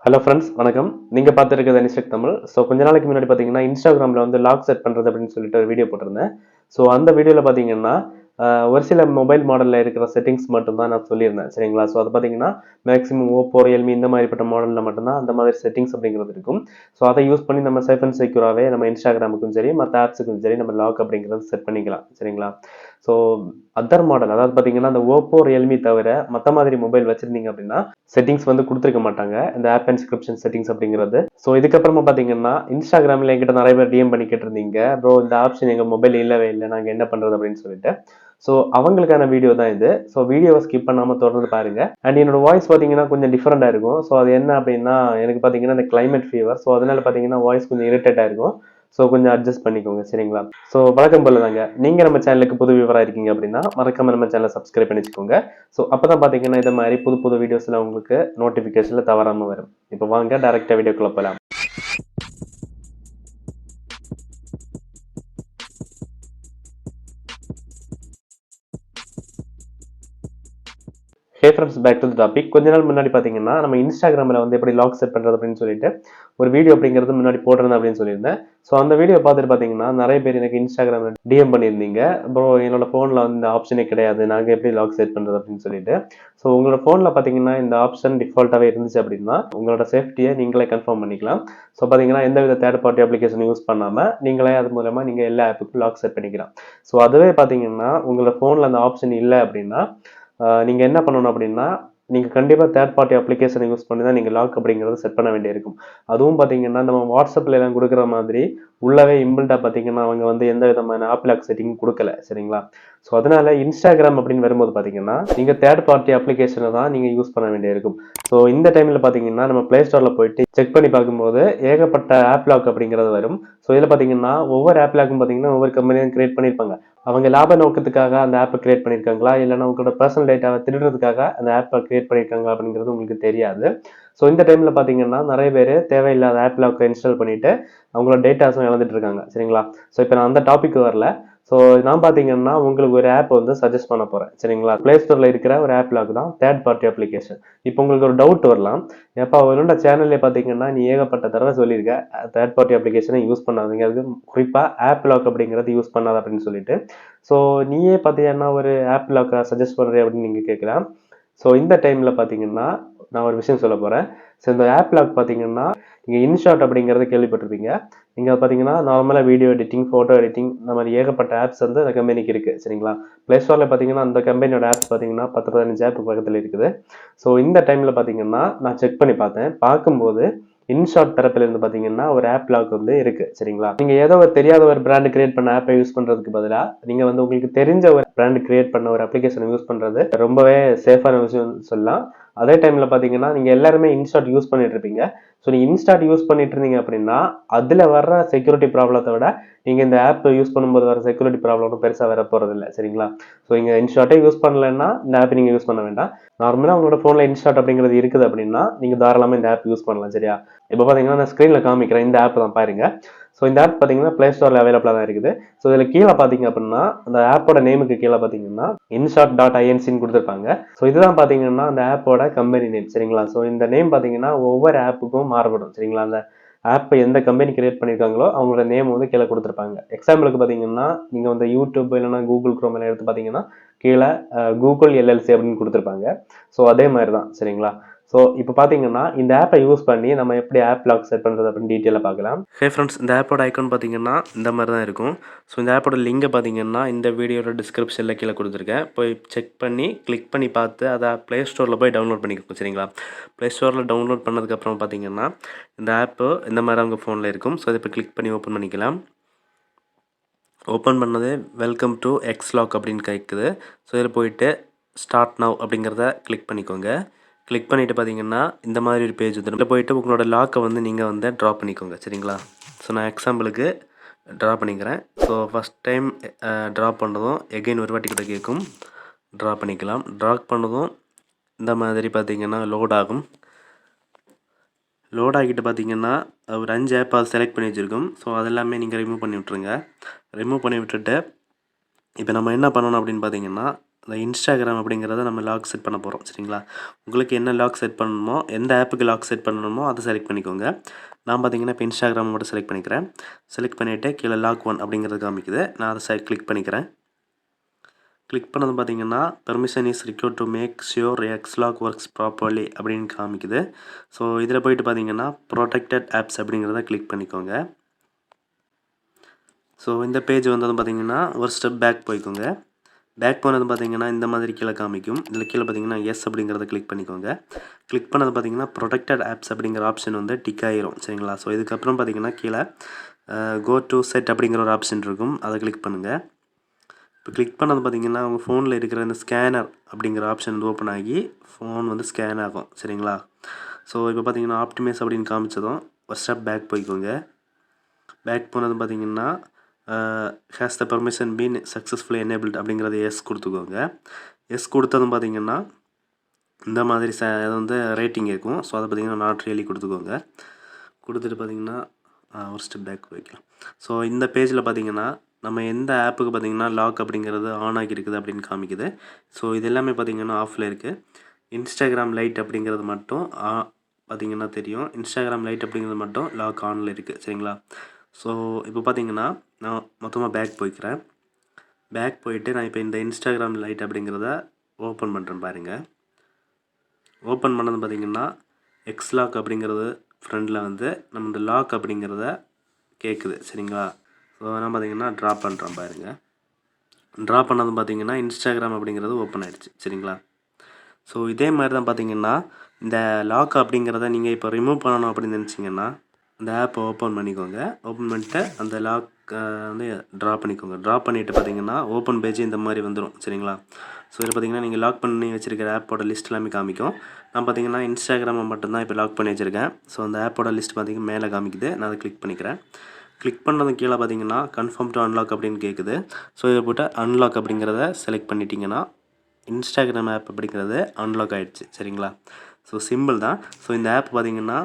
Hello friends வணக்கம். நீங்க பார்த்துருக்கிறது அனிஸ்டெக் Tamil. So கொஞ்ச நாளைக்கு முன்னாடி பார்த்தீங்கன்னா, இன்ஸ்டாகிராம்ல வந்து லாக் செட் பண்றது அப்படின்னு சொல்லிட்டு ஒரு வீடியோ போட்டிருந்தேன். ஸோ அந்த வீடியோல பார்த்தீங்கன்னா, ஒரு சில மொபைல் மாடல்ல இருக்கிற செட்டிங்ஸ் மட்டும் தான் நான் சொல்லியிருந்தேன். சரிங்களா? ஸோ அது பார்த்தீங்கன்னா, மேக்ஸிமம் ஓப்போ, ரியல்மி இந்த மாதிரிப்பட்ட மாடல்ல மட்டும் தான் அந்த மாதிரி செட்டிங்ஸ் அப்படிங்கிறது இருக்கும். ஸோ அதை யூஸ் பண்ணி நம்ம சேஃப் அண்ட் செக்யூராவே நம்ம இன்ஸ்டாகிராமுக்கும் சரி, மத்த ஆப்ஸுக்கும் சரி நம்ம லாக் அப்படிங்கிறது செட் பண்ணிக்கலாம். சரிங்களா? ஸோ அதர் மாடல் அதாவது பார்த்தீங்கன்னா, அந்த ஓப்போ, ரியல்மி தவிர மத்த மாதிரி மொபைல் வச்சிருந்தீங்க அப்படின்னா, செட்டிங்ஸ் வந்து குடுத்துருக்க மாட்டாங்க. இந்த ஆப் இன்ஸ்கிரிப்ஷன் செட்டிங்ஸ் அப்படிங்கிறது. ஸோ இதுக்கப்புறமா பார்த்தீங்கன்னா, இன்ஸ்டாகிராம்ல என்கிட்ட நெறைய பேர் டிஎம் பண்ணி கேட்டிருந்தீங்க. ப்ரோ இந்த ஆப்ஷன் எங்க மொபைல்ல இல்லவே இல்ல. நாங்க என்ன பண்றது அப்படின்னு சொல்லிட்டு. ஸோ அவங்களுக்கான வீடியோ தான் இது. ஸோ வீடியோவ ஸ்கிப் பண்ணாம தொடர்ந்து பாருங்க. அண்ட் என்னோட வாய்ஸ் பார்த்தீங்கன்னா கொஞ்சம் டிஃபரெண்டா இருக்கும். ஸோ அது என்ன அப்படின்னா, எனக்கு பார்த்தீங்கன்னா இந்த கிளைமேட் ஃபீவர். ஸோ அதனால பார்த்தீங்கன்னா வாய்ஸ் கொஞ்சம் இரிட்டேட்டா இருக்கும். ஸோ கொஞ்சம் அட்ஜஸ்ட் பண்ணிக்கோங்க. சரிங்களா? ஸோ வழக்கம் போல தாங்க. நீங்க நம்ம சேனலுக்கு புது வியூவரா இருக்கீங்க அப்படின்னா, மறக்காம நம்ம சேனல சப்ஸ்கிரைப் பண்ணி வச்சுக்கோங்க. ஸோ அப்பதான் பார்த்தீங்கன்னா, இந்த மாரி புது புது வீடியோஸ்லாம் உங்களுக்கு நோட்டிஃபிகேஷன்ல தவறாம வரும். இப்போ வாங்க டைரக்ட்டா வீடியோக்குள்ள போலாம். Hey friends back to the topic. கொஞ்ச நாள் முன்னாடி பார்த்தீங்கன்னா, நம்ம இன்ஸ்டாகிராம்ல வந்து எப்படி லாக் செட் பண்றது அப்படின்னு சொல்லிட்டு, ஒரு வீடியோ அப்படிங்கிறது முன்னாடி போட்டிருந்தேன் அப்படின்னு சொல்லியிருந்தேன். ஸோ அந்த வீடியோ பார்த்துட்டு பார்த்தீங்கன்னா, நெறைய பேர் எனக்கு இன்ஸ்டாகிராம்ல டிஎம் பண்ணியிருந்தீங்க. ப்ரோ என்னோட ஃபோன்ல வந்து இந்த ஆப்ஷனே கிடையாது. நாங்க எப்படி லாக் செட் பண்றது அப்படின்னு சொல்லிட்டு. ஸோ உங்களோட ஃபோன்ல பார்த்தீங்கன்னா, இந்த ஆப்ஷன் டிஃபால்ட்டாவே இருந்துச்சு அப்படின்னா, உங்களோட சேஃப்டிய நீங்களே கன்ஃபார்ம் பண்ணிக்கலாம். ஸோ பார்த்தீங்கன்னா, எந்தவித தேர்ட் பார்ட்டி அப்ளிகேஷன் யூஸ் பண்ணாம, நீங்களே அது மூலமா நீங்க எல்லா ஆப்புக்கும் லாக் செட் பண்ணிக்கலாம். ஸோ அதுவே பார்த்தீங்கன்னா, உங்களோட ஃபோன்ல அந்த ஆப்ஷன் இல்ல அப்படின்னா, நீங்க என்ன பண்ணணும் அப்படின்னா, நீங்க கண்டிப்பா தேர்ட் பார்ட்டி அப்ளிகேஷன யூஸ் பண்ணி தான் நீங்க லாக் அப்படிங்கிறத செட் பண்ண வேண்டியிருக்கும். அதுவும் பார்த்தீங்கன்னா, நம்ம WhatsAppல எல்லாம் குடுக்குற மாதிரி உள்ளவே இன்பில்ட்டா பார்த்தீங்கன்னா, அவங்க வந்து எந்த விதமான ஆப் லாக் செட்டிங் குடுக்கல. சரிங்களா? ஸோ அதனால Instagram அப்படின்னு வரும்போது பார்த்தீங்கன்னா, நீங்க தேர்ட் பார்ட்டி அப்ளிகேஷன தான் நீங்க யூஸ் பண்ண வேண்டியிருக்கும். ஸோ இந்த டைம்ல பார்த்தீங்கன்னா, நம்ம Play Storeல போயிட்டு செக் பண்ணி பார்க்கும்போது, ஏகப்பட்ட ஆப் லாக் அப்படிங்கிறது வரும். ஸோ இதுல பார்த்தீங்கன்னா, ஒவ்வொரு ஆப் லாக்கும் பார்த்தீங்கன்னா, ஒவ்வொரு கம்பெனியும் கிரியேட் பண்ணியிருப்பாங்க. அவங்க லாப நோக்கத்துக்காக அந்த ஆப்பை கிரியேட் பண்ணியிருக்காங்களா இல்லைன்னா உங்களோட பர்சனல் டேட்டாவை திருடுறதுக்காக அந்த ஆப்பை கிரியேட் பண்ணியிருக்காங்களா அப்படிங்கிறது உங்களுக்கு தெரியாது. ஸோ இந்த டைமில் பார்த்தீங்கன்னா நிறைய பேர் தேவையில்லாத ஆப் லாக்கை இன்ஸ்டால் பண்ணிட்டு அவங்களோட டேட்டாஸும் இழந்துட்டு இருக்காங்க. சரிங்களா? ஸோ இப்போ நான் அந்த டாபிக் வரல. ஸோ நான் பார்த்தீங்கன்னா உங்களுக்கு ஒரு ஆப் வந்து சஜஸ்ட் பண்ண போகிறேன். சரிங்களா? பிளே ஸ்டோரில் இருக்கிற ஒரு ஆப் லாக் தான் தேர்ட் பார்ட்டி அப்ளிகேஷன். இப்போ உங்களுக்கு ஒரு டவுட் வரலாம். எப்போ அவரோட சேனல்லே பார்த்தீங்கன்னா நீ ஏகப்பட்ட தடவை சொல்லியிருக்க தேர்ட் பார்ட்டி அப்ளிகேஷனை யூஸ் பண்ணாதீங்க, அதுக்கு குறிப்பாக ஆப் லாக் அப்படிங்கிறது யூஸ் பண்ணாத அப்படின்னு சொல்லிட்டு. ஸோ நீயே பார்த்தீங்கன்னா ஒரு ஆப் லாக்கை சஜஸ்ட் பண்ணுறேன் அப்படின்னு நீங்கள் கேட்கலாம். ஸோ இந்த டைமில் பார்த்தீங்கன்னா நான் ஒரு விஷயம் சொல்ல போகிறேன். ஸோ இந்த ஆப் லாக் பார்த்தீங்கன்னா நீங்கள் இன்ஷாட் அப்படிங்கிறத கேள்விப்பட்டிருப்பீங்க. நீங்கள் பார்த்தீங்கன்னா நார்மலாக வீடியோ எடிட்டிங், ஃபோட்டோ எடிட்டிங் இந்த மாதிரி ஏகப்பட்ட ஆப்ஸ் வந்து அந்த கம்பெனிக்கு இருக்குது. சரிங்களா? ப்ளே ஸ்டோரில் பார்த்தீங்கன்னா அந்த கம்பெனியோட ஆப்ஸ் பார்த்தீங்கன்னா 10, 15 ஆப் பக்கத்தில் இருக்குது. ஸோ இந்த டைமில் பார்த்தீங்கன்னா நான் செக் பண்ணி பார்த்தேன். பார்க்கும்போது இன்ஷாட் தரப்புல இருந்து பார்த்தீங்கன்னா ஒரு ஆப் லாக் வந்து இருக்கு. சரிங்களா? நீங்க ஏதோ ஒரு தெரியாத ஒரு பிராண்ட் கிரியேட் பண்ண ஆப்பை யூஸ் பண்றதுக்கு பதிலா நீங்க வந்து உங்களுக்கு தெரிஞ்ச ஒரு பிராண்ட் கிரியேட் பண்ண ஒரு அப்ளிகேஷனை யூஸ் பண்றது ரொம்பவே சேஃபான விஷயம் சொல்லலாம். அதே டைம்ல பாத்தீங்கன்னா நீங்க எல்லாருமே இன்ஸ்டாட் யூஸ் பண்ணிட்டு இருப்பீங்க. ஸோ நீங்க இன்ஸ்டாட் யூஸ் பண்ணிட்டு இருந்தீங்க அப்படின்னா அதுல வர்ற செக்யூரிட்டி ப்ராப்ளத்தை விட நீங்க இந்த ஆப் யூஸ் பண்ணும்போது வர செக்யூரிட்டி ப்ராப்ளம் பெருசா வர போறது இல்லை. சரிங்களா? ஸோ இங்க இன்ஸ்டாட்டே யூஸ் பண்ணலைன்னா இந்த ஆப் நீங்க யூஸ் பண்ண வேண்டாம். நார்மலா உங்களோட போன்ல இன்ஸ்டாட் அப்படிங்கிறது இருக்குது அப்படின்னா நீங்க தாராளமா இந்த ஆப் யூஸ் பண்ணலாம். சரியா? இப்போ பார்த்தீங்கன்னா நான் ஸ்க்ரீனில் காமிக்கிறேன். இந்த ஆப் தான் பாருங்க. ஸோ இந்த ஆப் பார்த்தீங்கன்னா ப்ளே ஸ்டோரில் அவைலபிளாக தான் இருக்குது. ஸோ இதில் கீழே பார்த்தீங்க அப்படின்னா அந்த ஆப்போட நேமுக்கு கீழே பார்த்தீங்கன்னா InShot.inc கொடுத்துருப்பாங்க. ஸோ இதுதான் பார்த்தீங்கன்னா அந்த ஆப்போட கம்பெனி நேம். சரிங்களா? ஸோ இந்த நேம் பார்த்தீங்கன்னா ஒவ்வொரு ஆப்புக்கும் மாறுபடும். சரிங்களா? அந்த ஆப்பை எந்த கம்பெனி கிரியேட் பண்ணியிருக்காங்களோ அவங்களோட நேம் வந்து கீழே கொடுத்துருப்பாங்க. எக்ஸாம்பிளுக்கு பார்த்தீங்கன்னா நீங்கள் வந்து யூடியூப் இல்லைன்னா கூகுள் குரோம் எல்லாம் எடுத்து பார்த்தீங்கன்னா கீழே கூகுள் எல்எல்சி அப்படின்னு கொடுத்துருப்பாங்க. ஸோ அதே மாதிரி தான். சரிங்களா? ஸோ இப்போ பார்த்தீங்கன்னா இந்த ஆப்பை யூஸ் பண்ணி நம்ம எப்படி ஆப் லாக் செட் பண்ணுறது அப்படின்னு டீட்டெயிலாக பார்க்கலாம். ஹே ஃப்ரெண்ட்ஸ், இந்த ஆப்போட ஐக்கான் பார்த்தீங்கன்னா இந்த மாதிரி தான் இருக்கும். ஸோ இந்த ஆப்போட லிங்கை பார்த்தீங்கன்னா இந்த வீடியோட டிஸ்கிரிப்ஷனில் கீழே கொடுத்துருக்கேன். போய் செக் பண்ணி கிளிக் பண்ணி பார்த்து அதை ப்ளே ஸ்டோரில் போய் டவுன்லோட் பண்ணிக்கோங்க. சரிங்களா? ப்ளே ஸ்டோரில் டவுன்லோட் பண்ணதுக்கப்புறம் பார்த்தீங்கன்னா இந்த ஆப்பு இந்த மாதிரி அவங்க ஃபோனில் இருக்கும். ஸோ இதை இப்போ கிளிக் பண்ணி ஓப்பன் பண்ணிக்கலாம். ஓப்பன் பண்ணது வெல்கம் டு எக்ஸ்லாக் அப்படின்னு கேட்குது. ஸோ இதில் போயிட்டு ஸ்டார்ட் நவ் அப்படிங்கிறத கிளிக் பண்ணிக்கோங்க. கிளிக் பண்ணிவிட்டு பார்த்தீங்கன்னா இந்த மாதிரி ஒரு பேஜ் வந்துடும். இதில் போயிட்டு உங்களோட லாக்கை வந்து நீங்கள் வந்து ட்ரா பண்ணிக்கோங்க. சரிங்களா? ஸோ நான் எக்ஸாம்பிளுக்கு ட்ரா பண்ணிக்கிறேன். ஸோ ஃபஸ்ட் டைம் ட்ரா பண்ணதும் எகெயின் ஒரு வாட்டி கிட்ட கேட்கும். ட்ரா பண்ணிக்கலாம். ட்ரா பண்ணதும் இந்த மாதிரி பார்த்தீங்கன்னா லோட் ஆகும். லோட் ஆகிட்டு பார்த்தீங்கன்னா ஒரு 5 ஆப் அது செலக்ட் பண்ணி வச்சுருக்கோம். ஸோ அதெல்லாமே நீங்கள் ரிமூவ் பண்ணி விட்ருங்க. ரிமூவ் பண்ணி விட்டுட்டு இப்போ நம்ம என்ன பண்ணணும் அப்படின்னு பார்த்தீங்கன்னா இந்த இன்ஸ்டாகிராம் அப்படிங்கிறத நம்ம லாக் செட் பண்ண போகிறோம் சரிங்களா. உங்களுக்கு என்ன லாக் செட் பண்ணணுமோ, எந்த ஆப்புக்கு லாக் செட் பண்ணணுமோ அதை செலக்ட் பண்ணிக்கோங்க. நான் பார்த்தீங்கன்னா இப்போ இன்ஸ்டாகிராம் மட்டும் செலக்ட் பண்ணிக்கிறேன். செலக்ட் பண்ணிவிட்டு கீழே லாக் ஒன் அப்படிங்கிறது காமிக்குது. நான் அதை கிளிக் பண்ணிக்கிறேன். கிளிக் பண்ணது பார்த்தீங்கன்னா permission is required to make sure X lock works properly அப்படின்னு காமிக்குது. ஸோ இதில் போயிட்டு பார்த்தீங்கன்னா ப்ரொடெக்டட் ஆப்ஸ் அப்படிங்கிறத கிளிக் பண்ணிக்கோங்க. ஸோ இந்த பேஜ் வந்ததும் பார்த்தீங்கன்னா ஒரு ஸ்டெப் பேக் போய்க்கோங்க. பேக் போனது பார்த்தீங்கன்னா இந்த மாதிரி கீழே காமிக்கும். இதில் கீழே பார்த்தீங்கன்னா எஸ் அப்படிங்கிறத கிளிக் பண்ணிக்கோங்க. கிளிக் பண்ணது பார்த்தீங்கன்னா ப்ரொடெக்டட் ஆப்ஸ் அப்படிங்கிற ஆப்ஷன் வந்து டிக் ஆயிரும் சரிங்களா. ஸோ இதுக்கப்புறம் பார்த்தீங்கன்னா கீழே கோ டு செட் அப்படிங்கிற ஒரு ஆப்ஷன் இருக்கும். அதை கிளிக் பண்ணுங்கள். இப்போ கிளிக் பண்ணது பார்த்தீங்கன்னா உங்கள் ஃபோனில் இருக்கிற இந்த ஸ்கேனர் அப்படிங்கிற ஆப்ஷன் வந்து ஓப்பன் ஆகி ஃபோன் வந்து ஸ்கேன் ஆகும் சரிங்களா. ஸோ இப்போ பார்த்தீங்கன்னா ஆப்டிமைஸ் அப்படின்னு காமிச்சதும் ஒரு ஸ்டெப் பேக் போய்க்கோங்க. பேக் போனது பார்த்தீங்கன்னா has the permission been successfully enabled அப்படிங்கிறத எஸ் கொடுத்துக்கோங்க. எஸ் கொடுத்ததும் பார்த்தீங்கன்னா இந்த மாதிரி அது வந்து ரேட்டிங் இருக்கும். ஸோ அதை பார்த்தீங்கன்னா நாட் ரியலி கொடுத்துக்கோங்க. கொடுத்துட்டு பார்த்தீங்கன்னா ஒரு ஸ்டெப் பேக் வைக்கலாம். ஸோ இந்த பேஜில் பார்த்தீங்கன்னா நம்ம எந்த ஆப்புக்கு பார்த்தீங்கன்னா லாக் அப்படிங்கிறது ஆன் ஆகியிருக்குது அப்படின்னு காமிக்குது. ஸோ இது எல்லாமே பார்த்தீங்கன்னா ஆஃபில் இருக்குது. இன்ஸ்டாகிராம் லைட் அப்படிங்கிறது மட்டும் பார்த்தீங்கன்னா தெரியும். இன்ஸ்டாகிராம் லைட் அப்படிங்கிறது மட்டும் லாக் ஆனில் இருக்குது சரிங்களா. ஸோ இப்போ பார்த்தீங்கன்னா நான் மொத்தமாக பேக் போய்க்கிறேன். பேக் போயிட்டு நான் இப்போ இந்த இன்ஸ்டாகிராம் லைட் அப்படிங்கிறத ஓப்பன் பண்ணுறேன் பாருங்கள். ஓப்பன் பண்ணது பார்த்தீங்கன்னா எக்ஸ் லாக் அப்படிங்கிறது ஃப்ரண்டில் வந்து நம்ம இந்த லாக் அப்படிங்கிறத கேட்குது சரிங்களா. ஸோ நான் பார்த்தீங்கன்னா ட்ரா பண்ணுறேன் பாருங்கள். ட்ரா பண்ணது பார்த்தீங்கன்னா இன்ஸ்டாகிராம் அப்படிங்கிறது ஓப்பன் ஆகிடுச்சு சரிங்களா. ஸோ இதே மாதிரி தான் பார்த்தீங்கன்னா இந்த லாக் அப்படிங்கிறத நீங்கள் இப்போ ரிமூவ் பண்ணணும் அப்படின்னு நினச்சிங்கன்னா இந்த ஆப்பை ஓப்பன் பண்ணிக்கோங்க. ஓப்பன் பண்ணிட்டு அந்த லாக் வந்து ட்ரா பண்ணிக்கோங்க. ட்ரா பண்ணிவிட்டு பார்த்தீங்கன்னா ஓப்பன் பேஜ் இந்த மாதிரி வந்துடும் சரிங்களா. ஸோ இதில் பார்த்தீங்கன்னா நீங்கள் லாக் பண்ணி வச்சுருக்கிற ஆப்போட லிஸ்ட் எல்லாமே காமிக்கும். நான் பார்த்தீங்கன்னா இன்ஸ்டாகிராமை மட்டும்தான் இப்போ லாக் பண்ணி வச்சுருக்கேன். ஸோ அந்த ஆப்போட லிஸ்ட் பார்த்தீங்கன்னா மேலே காமிக்குது. நான் அதை கிளிக் பண்ணிக்கிறேன். கிளிக் பண்ணது கீழே பார்த்தீங்கன்னா கன்ஃபார்ம் டு அன்லாக் அப்படின்னு கேட்குது. ஸோ இதை போட்டு அன்லாக் அப்படிங்கிறத செலக்ட் பண்ணிட்டீங்கன்னா இன்ஸ்டாகிராம் ஆப் அப்படிங்கிறது அன்லாக் ஆகிடுச்சு சரிங்களா. ஸோ சிம்பிள் தான். ஸோ இந்த ஆப் பார்த்தீங்கன்னா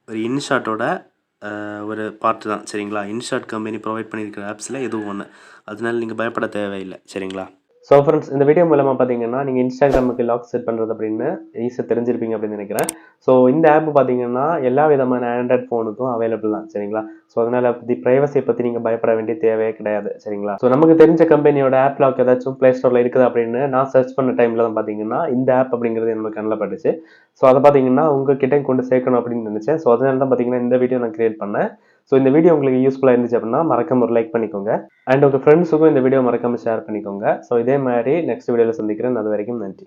ஒரு இன்ஷாட்டோட ஒரு பார்ட்டு தான் சரிங்களா. இன்ஷாட் கம்பெனி ப்ரொவைட் பண்ணியிருக்கிற ஆப்ஸில் எதுவும் ஒன்று, அதனால நீங்கள் பயப்பட தேவையில்லை சரிங்களா. ஸோ ஃப்ரெண்ட்ஸ், இந்த வீடியோ மூலமாக பார்த்தீங்கன்னா நீங்கள் இன்ஸ்டாகிராமுக்கு லாக் செட் பண்ணுறது அப்படின்னு ஈஸியாக தெரிஞ்சிருப்பீங்க அப்படின்னு நினைக்கிறேன். ஸோ இந்த ஆப் பார்த்தீங்கன்னா எல்லா விதமான ஆண்ட்ராய்ட் ஃபோனுக்கும் அவைலபிள் தான் சரிங்களா. ஸோ அதனால் ப்ரைவசியை பற்றி நீங்கள் பயப்பட வேண்டிய தேவையே கிடையாது சரிங்களா. ஸோ நமக்கு தெரிஞ்ச கம்பெனியோட ஆப் லாக் ஏதாச்சும் ப்ளே ஸ்டோரில் இருக்குது அப்படின்னு நான் சர்ச் பண்ண டைமில் தான் பார்த்தீங்கன்னா இந்த ஆப் அப்படிங்கிறது என்னோட கண்ணில் பட்டுச்சு. ஸோ அதை பார்த்தீங்கன்னா உங்ககிட்ட கொண்டு சேர்க்கணும் அப்படின்னு நினச்சேன். ஸோ அதனால தான் பார்த்தீங்கன்னா இந்த வீடியோ நான் கிரியேட் பண்ணேன். ஸோ இந்த வீடியோ உங்களுக்கு யூஸ்ஃபுல்லாக இருந்துச்சு அப்படின்னா மறக்காம ஒரு லைக் பண்ணிக்கோங்க. அண்ட் உங்கள் ஃப்ரெண்ட்ஸுக்கும் இந்த வீடியோ மறக்காமல் ஷேர் பண்ணிக்கோங்க. ஸோ இதே மாதிரி நெக்ஸ்ட் வீடியோவில் சந்திக்கிறேன். அது வரைக்கும் நன்றி.